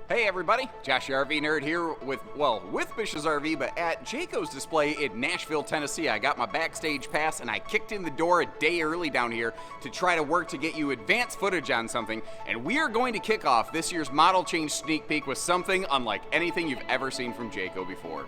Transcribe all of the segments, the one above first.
Hey everybody, Josh the RV Nerd here with Bish's RV, but at Jayco's display in Nashville, Tennessee. I got my backstage pass and I kicked in the door a day early down here to try to work to get you advanced footage on something, and we are going to kick off this year's model change sneak peek with something unlike anything you've ever seen from Jayco before.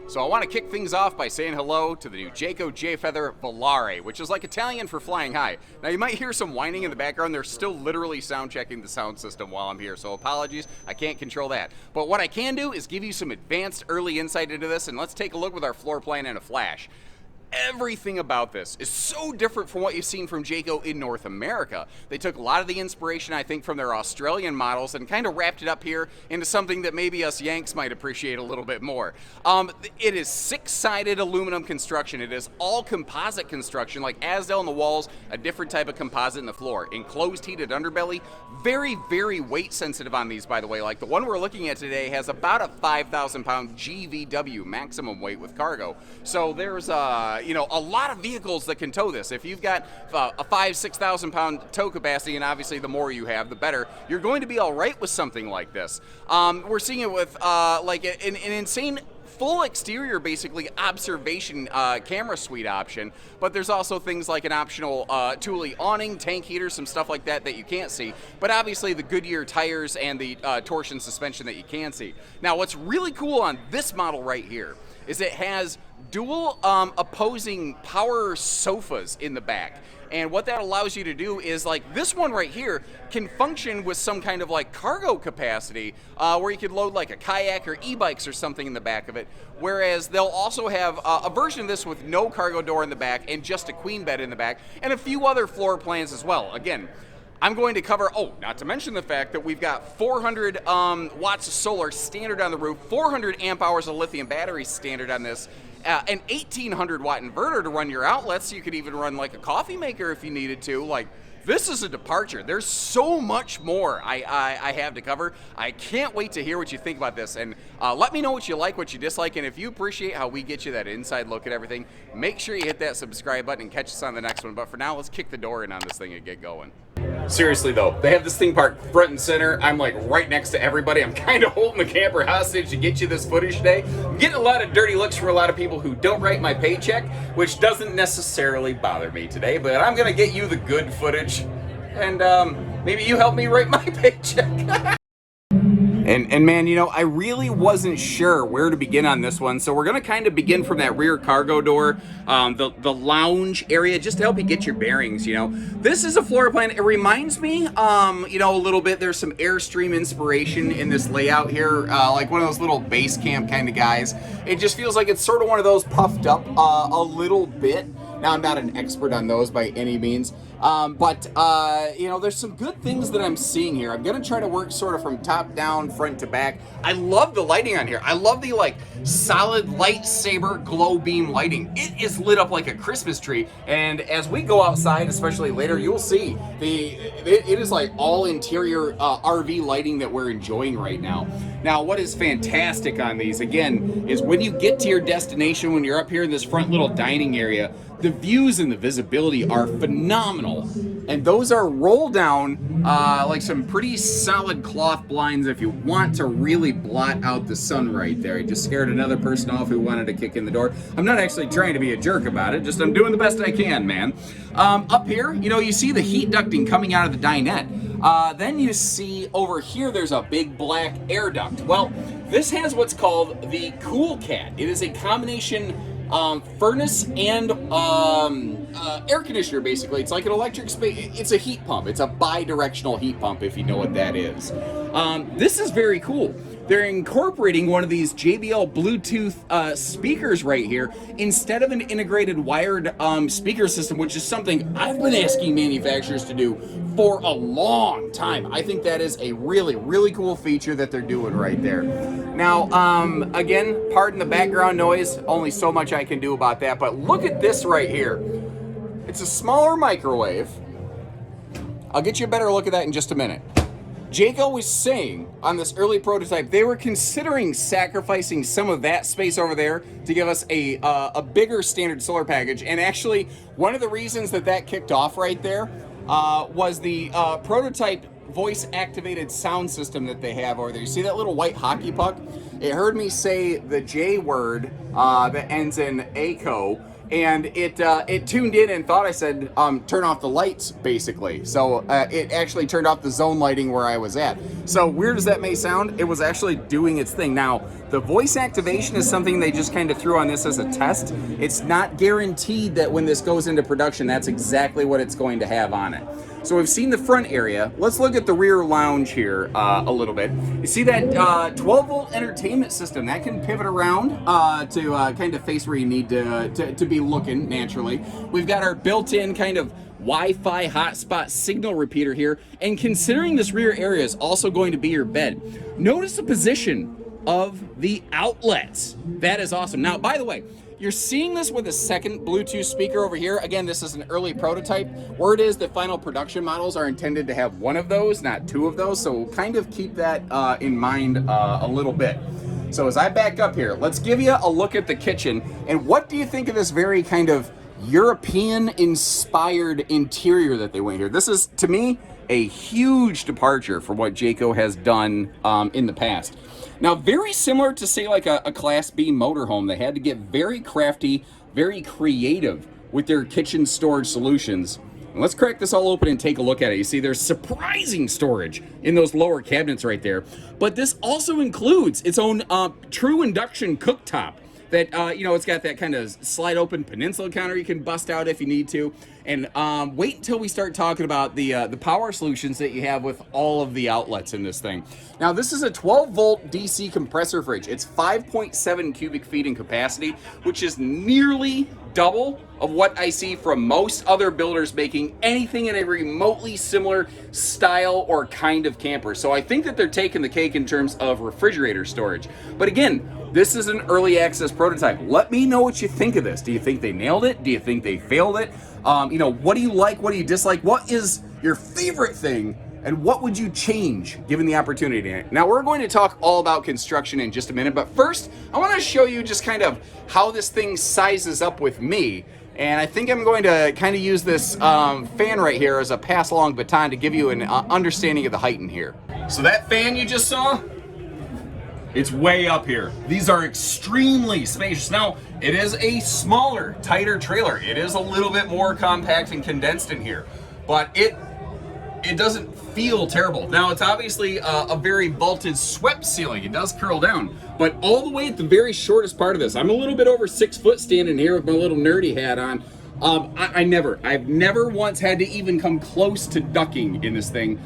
So I want to kick things off by saying hello to the new Jayco J-Feather Volare, which is like Italian for flying high. Now you might hear some whining in the background. They're still literally sound checking the sound system while I'm here, so apologies, I can't control that. But what I can do is give you some advanced early insight into this, and let's take a look with our floor plan in a flash. Everything about this is so different from what you've seen from Jayco in North America. They took a lot of the inspiration, I think, from their Australian models and kind of wrapped it up here into something that maybe us Yanks might appreciate a little bit more. It is six-sided aluminum construction. It is all composite construction, like Asdel in the walls, a different type of composite in the floor. Enclosed heated underbelly, very, very weight sensitive on these, by the way. Like the one we're looking at today has about a 5,000-pound GVW maximum weight with cargo. So there's a lot of vehicles that can tow this. If you've got a 5,000-6,000 pound tow capacity, and obviously the more you have, the better, you're going to be all right with something like this. We're seeing it with like an insane full exterior, basically, observation camera suite option, but there's also things like an optional Thule awning, tank heater, some stuff like that that you can't see, but obviously the Goodyear tires and the torsion suspension that you can see. Now, what's really cool on this model right here is it has dual opposing power sofas in the back. And what that allows you to do is, like this one right here can function with some kind of like cargo capacity where you could load like a kayak or e-bikes or something in the back of it. Whereas they'll also have a version of this with no cargo door in the back and just a queen bed in the back and a few other floor plans as well. Again, I'm going to cover, not to mention the fact that we've got 400 watts of solar standard on the roof, 400 amp hours of lithium batteries standard on this, an 1800 watt inverter to run your outlets. You could even run like a coffee maker if you needed to. Like, this is a departure. There's so much more I have to cover. I can't wait to hear what you think about this, and let me know what you like, what you dislike, and if you appreciate how we get you that inside look at everything, make sure you hit that subscribe button and catch us on the next one. But for now, let's kick the door in on this thing and get going. Seriously though, they have this thing parked front and center. I'm like right next to everybody. I'm kind of holding the camper hostage to get you this footage today. I'm getting a lot of dirty looks from a lot of people who don't write my paycheck, which doesn't necessarily bother me today, but I'm gonna get you the good footage, and maybe you help me write my paycheck. And man, I really wasn't sure where to begin on this one, so we're going to kind of begin from that rear cargo door, the lounge area, just to help you get your bearings, This is a floor plan. It reminds me, a little bit, there's some Airstream inspiration in this layout here, like one of those little base camp kind of guys. It just feels like it's sort of one of those puffed up a little bit. Now, I'm not an expert on those by any means, but there's some good things that I'm seeing here. I'm going to try to work sort of from top down, front to back. I love the lighting on here. I love the, solid lightsaber glow beam lighting. It is lit up like a Christmas tree, and as we go outside, especially later, you'll see it is like all interior RV lighting that we're enjoying right now. Now, what is fantastic on these, again, is when you get to your destination, when you're up here in this front little dining area, the views and the visibility are phenomenal. And those are roll down, like some pretty solid cloth blinds if you want to really blot out the sun right there. I just scared another person off who wanted to kick in the door. I'm not actually trying to be a jerk about it, just I'm doing the best I can, man. Up here, you see the heat ducting coming out of the dinette. Then you see over here there's a big black air duct. Well, this has what's called the Cool Cat. It is a combination furnace and air conditioner, basically. It's like an electric it's a heat pump. It's a bi-directional heat pump, if you know what that is. This is very cool. They're incorporating one of these JBL Bluetooth speakers right here instead of an integrated wired speaker system, which is something I've been asking manufacturers to do for a long time. I think that is a really, really cool feature that they're doing right there. Now, again, pardon the background noise, only so much I can do about that, but look at this right here. It's a smaller microwave. I'll get you a better look at that in just a minute. Jayco was saying on this early prototype they were considering sacrificing some of that space over there to give us a bigger standard solar package. And actually, one of the reasons that kicked off right there was the prototype voice-activated sound system that they have over there. You see that little white hockey puck? It heard me say the J word that ends in ACO, and it tuned in and thought I said turn off the lights, basically. So it actually turned off the zone lighting where I was at. So weird as that may sound, it was actually doing its thing. Now, the voice activation is something they just kind of threw on this as a test. It's not guaranteed that when this goes into production, that's exactly what it's going to have on it. So we've seen the front area. Let's look at the rear lounge here a little bit. You see that 12-volt entertainment system that can pivot around to kind of face where you need to be looking naturally. We've got our built-in kind of Wi-Fi hotspot signal repeater here, and considering this rear area is also going to be your bed, notice the position of the outlets. That is awesome. Now, by the way, you're seeing this with a second Bluetooth speaker over here. Again, this is an early prototype. Word is that final production models are intended to have one of those, not two of those, so kind of keep that in mind a little bit. So as I back up here, let's give you a look at the kitchen. And what do you think of this very kind of European-inspired interior that they went here? This is, to me, a huge departure from what Jayco has done in the past. Now, very similar to, say, like a Class B motorhome, they had to get very crafty, very creative with their kitchen storage solutions. And let's crack this all open and take a look at it. You see, there's surprising storage in those lower cabinets right there. But this also includes its own true induction cooktop. That, you know, it's got that kind of slide open peninsula counter you can bust out if you need to. And wait until we start talking about the power solutions that you have with all of the outlets in this thing. Now, this is a 12-volt DC compressor fridge. It's 5.7 cubic feet in capacity, which is nearly double of what I see from most other builders making anything in a remotely similar style or kind of camper. So I think that they're taking the cake in terms of refrigerator storage. But again, this is an early access prototype. Let me know what you think of this. Do you think they nailed it? Do you think they failed it? You know, what do you like? What do you dislike? What is your favorite thing? And what would you change given the opportunity? Now, we're going to talk all about construction in just a minute, but first, I want to show you just kind of how this thing sizes up with me. And I think I'm going to kind of use this fan right here as a pass-along baton to give you an understanding of the height in here. So that fan you just saw, it's way up here. These are extremely spacious. Now, it is a smaller, tighter trailer. It is a little bit more compact and condensed in here, but it doesn't feel terrible. Now, it's obviously a very vaulted swept ceiling. It does curl down, but all the way at the very shortest part of this, I'm a little bit over 6 foot standing here with my little nerdy hat on. I've never once had to even come close to ducking in this thing.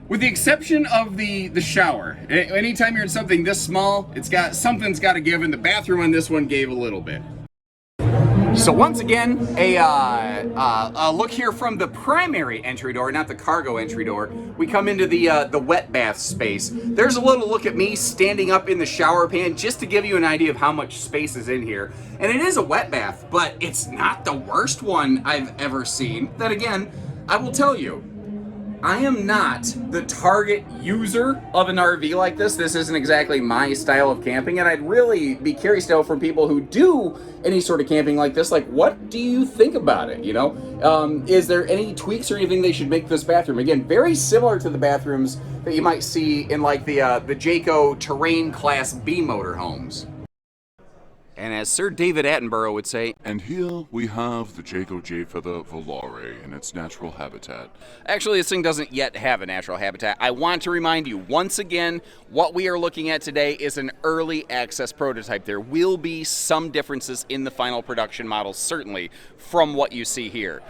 With the exception of the shower. Anytime you're in something this small, something's got to give, and the bathroom on this one gave a little bit. So once again, a look here from the primary entry door, not the cargo entry door. We come into the wet bath space. There's a little look at me standing up in the shower pan just to give you an idea of how much space is in here. And it is a wet bath, but it's not the worst one I've ever seen. Then again, I will tell you, I am not the target user of an RV like this. This isn't exactly my style of camping, and I'd really be curious to know from people who do any sort of camping like this, like, what do you think about it, you know? Is there any tweaks or anything they should make to this bathroom? Again, very similar to the bathrooms that you might see in like the Jayco Terrain Class B motorhomes. And as Sir David Attenborough would say, and here we have the Jayco Jayfeather Volare in its natural habitat. Actually, this thing doesn't yet have a natural habitat. I want to remind you, once again, what we are looking at today is an early access prototype. There will be some differences in the final production model, certainly, from what you see here.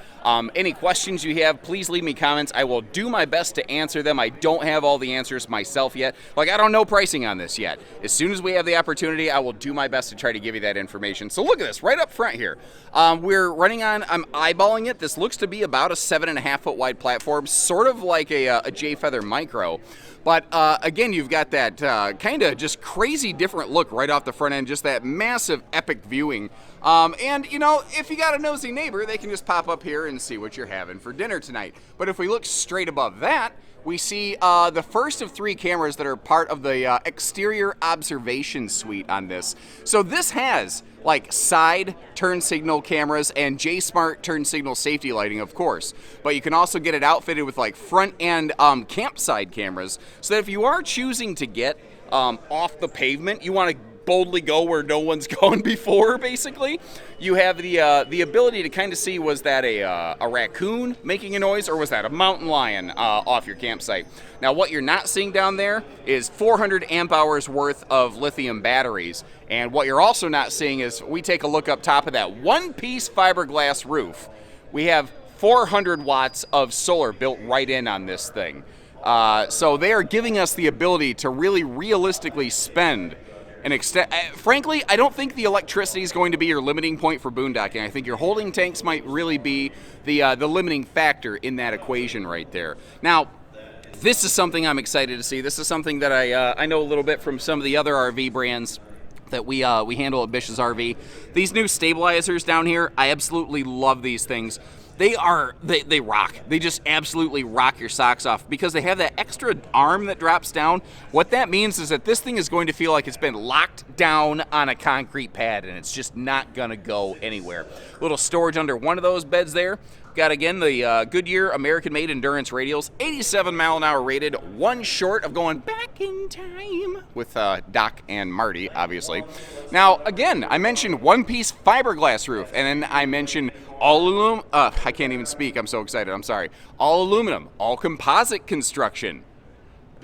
Any questions you have, please leave me comments. I will do my best to answer them. I don't have all the answers myself yet. Like, I don't know pricing on this yet. As soon as we have the opportunity, I will do my best to try to give you that information. So look at this, right up front here. We're running on, I'm eyeballing it. This looks to be about a 7.5 foot wide platform, sort of like a Jayfeather Micro. But again, you've got that kind of just crazy different look right off the front end, just that massive epic viewing. And, you know, if you got a nosy neighbor, they can just pop up here and see what you're having for dinner tonight. But if we look straight above that, we see the first of 3 cameras that are part of the exterior observation suite on this. So this has like side turn signal cameras and J-Smart turn signal safety lighting, of course. But you can also get it outfitted with like front and campside cameras, so that if you are choosing to get off the pavement, you want to boldly go where no one's gone before, basically. You have the ability to kind of see, was that a raccoon making a noise, or was that a mountain lion off your campsite? Now, what you're not seeing down there is 400 amp hours worth of lithium batteries. And what you're also not seeing is, we take a look up top of that one-piece fiberglass roof. We have 400 watts of solar built right in on this thing. So they are giving us the ability to really realistically spend an extent. Frankly, I don't think the electricity is going to be your limiting point for boondocking. I think your holding tanks might really be the limiting factor in that equation right there. Now, this is something I'm excited to see. This is something that I know a little bit from some of the other RV brands that we handle at Bish's RV. These new stabilizers down here, I absolutely love these things. They rock. They just absolutely rock your socks off because they have that extra arm that drops down. What that means is that this thing is going to feel like it's been locked down on a concrete pad, and it's just not going to go anywhere. Little storage under one of those beds there. Got, again, the Goodyear American-made endurance radials, 87 mile an hour rated, one short of going back in time with Doc and Marty, obviously. Now, again, I mentioned one-piece fiberglass roof, and then I mentioned all aluminum. I can't even speak. I'm so excited. I'm sorry. All aluminum, all composite construction.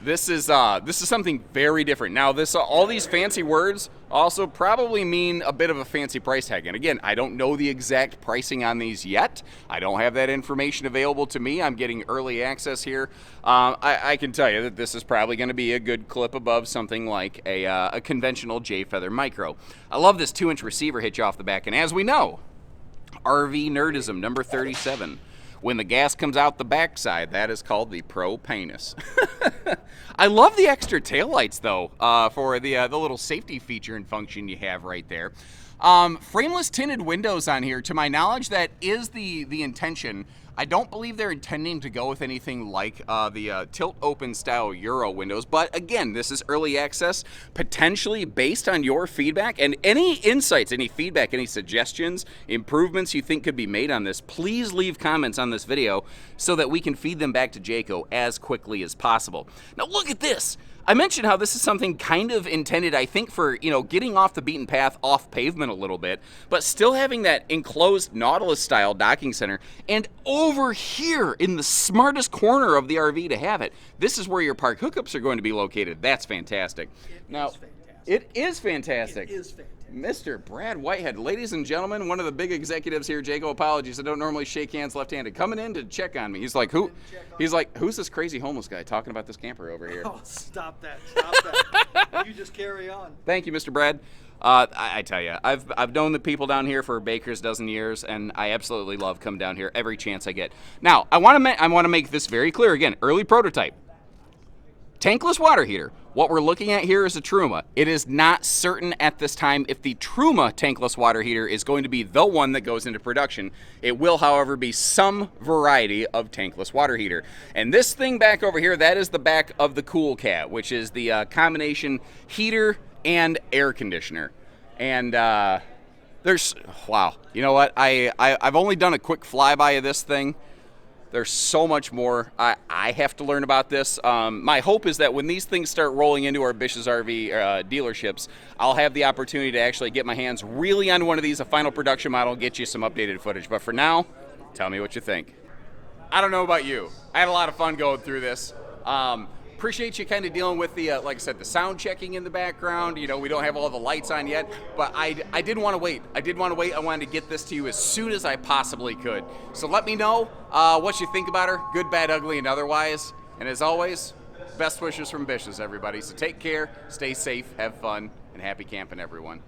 This is something very different. Now, all these fancy words also probably mean a bit of a fancy price tag. And again, I don't know the exact pricing on these yet. I don't have that information available to me. I'm getting early access here. I can tell you that this is probably going to be a good clip above something like a conventional Jayfeather Micro. I love this 2-inch receiver hitch off the back. And as we know, RV nerdism number 37. When the gas comes out the backside, that is called the propanus. I love the extra taillights, though, for the little safety feature and function you have right there. Frameless tinted windows on here. To my knowledge, that is the intention. I don't believe they're intending to go with anything like the tilt open style Euro windows, but again, this is early access, potentially based on your feedback and any insights, any feedback, any suggestions, improvements you think could be made on this. Please leave comments on this video so that we can feed them back to Jayco as quickly as possible. Now look at this. I mentioned how this is something kind of intended, I think, for, getting off the beaten path, off pavement a little bit, but still having that enclosed Nautilus-style docking center. And over here, in the smartest corner of the RV to have it, this is where your park hookups are going to be located. That's fantastic. It is fantastic. Mr. Brad Whitehead, ladies and gentlemen, one of the big executives here, Jayco, apologies, I don't normally shake hands left-handed, coming in to check on me. He's like, who? He's like, who's this crazy homeless guy talking about this camper over here? Oh, stop that. You just carry on. Thank you, Mr. Brad. I tell you, I've known the people down here for a baker's dozen years, and I absolutely love coming down here every chance I get. Now, I want to make this very clear again. Early prototype, tankless water heater. What we're looking at here is a Truma. It is not certain at this time if the Truma tankless water heater is going to be the one that goes into production. It will, however, be some variety of tankless water heater. And this thing back over here, that is the back of the Cool Cat, which is the combination heater and air conditioner. And wow, you know what? I've only done a quick flyby of this thing. There's so much more I have to learn about this. My hope is that when these things start rolling into our Bish's RV dealerships, I'll have the opportunity to actually get my hands really on one of these, a final production model, get you some updated footage. But for now, tell me what you think. I don't know about you. I had a lot of fun going through this. Appreciate you kind of dealing with the, like I said, the sound checking in the background. We don't have all the lights on yet, but I did want to wait. I wanted to get this to you as soon as I possibly could. So let me know what you think about her, good, bad, ugly, and otherwise. And as always, best wishes from Bish's, everybody. So take care, stay safe, have fun, and happy camping, everyone.